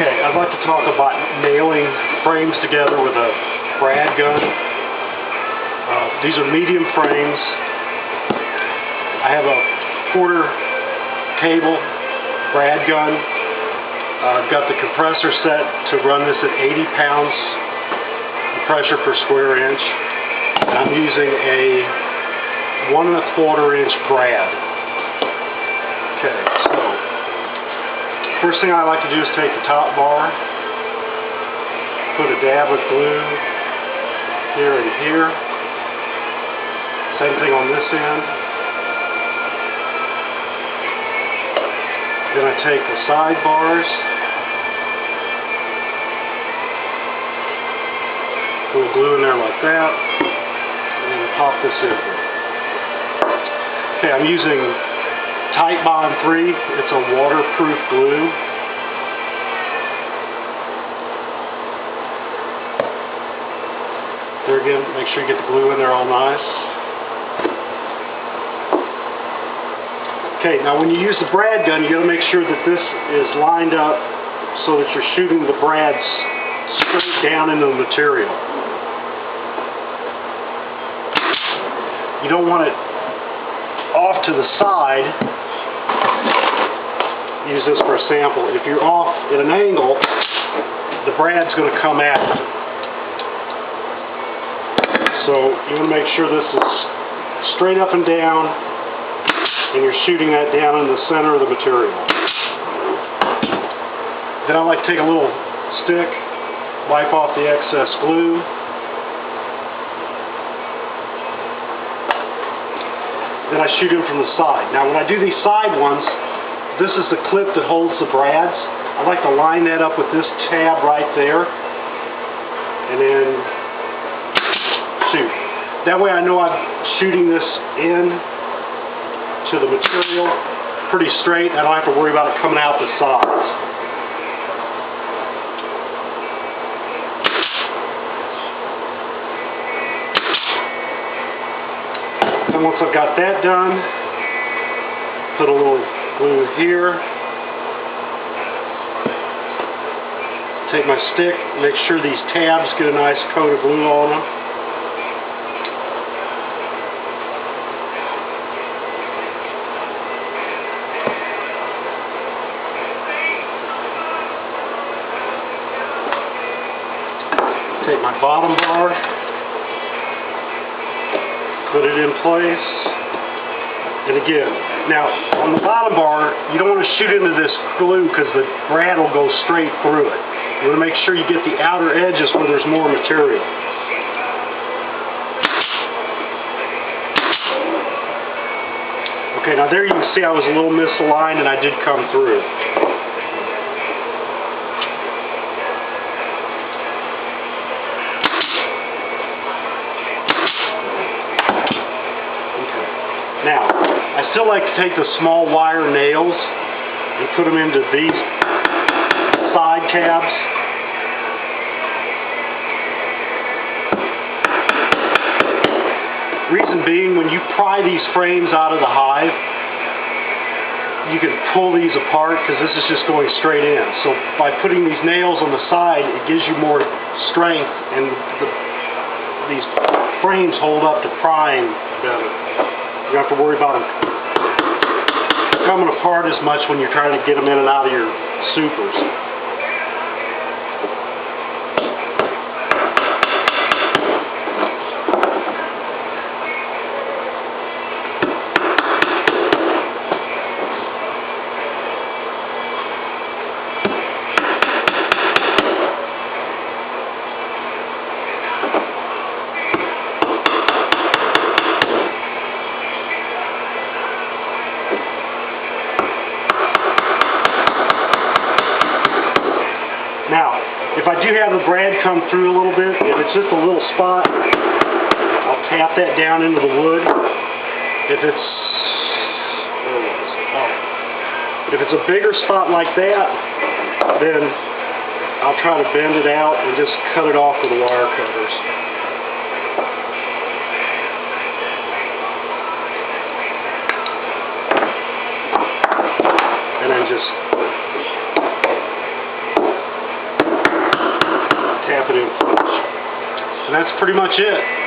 Okay, I'd like to talk about nailing frames together with a brad gun. These are medium frames. I have a quarter cable brad gun. I've got the compressor set to run this at 80 pounds pressure per square inch. And I'm using a 1 1/4 inch brad. Okay, so first thing I like to do is take the top bar, put a dab of glue here and here. Same thing on this end. Then I take the side bars, put a glue in there like that, and then pop this in. Okay, I'm using Tight Bond 3. It's a waterproof glue. There again, make sure you get the glue in there all nice. Okay, now when you use the brad gun, you got to make sure that this is lined up so that you're shooting the brads straight down into the material. You don't want it off to the side. Use this for a sample. If you're off at an angle, the brad's going to come at it. So you want to make sure this is straight up and down, and you're shooting that down in the center of the material. Then I like to take a little stick, wipe off the excess glue. Then I shoot in from the side. Now when I do these side ones, this is the clip that holds the brads. I like to line that up with this tab right there, and then shoot. That way I know I'm shooting this in to the material pretty straight. I don't have to worry about it coming out the sides. And once I've got that done, put a little glue here. Take my stick, make sure these tabs get a nice coat of glue on them. Take my bottom bar, put it in place. And again, now on the bottom bar, you don't want to shoot into this glue because the brad will go straight through it. You want to make sure you get the outer edges where there's more material. Okay, now there you can see I was a little misaligned and I did come through. Now, I still like to take the small wire nails and put them into these side tabs. Reason being, when you pry these frames out of the hive, you can pull these apart because this is just going straight in. So by putting these nails on the side, it gives you more strength, and these frames hold up to prying better. You don't have to worry about them coming apart as much when you're trying to get them in and out of your supers. Now, if I do have the brad come through a little bit, if it's just a little spot, I'll tap that down into the wood. If it's a bigger spot like that, then I'll try to bend it out and just cut it off with the wire cutters. And then just confident approach. And that's pretty much it.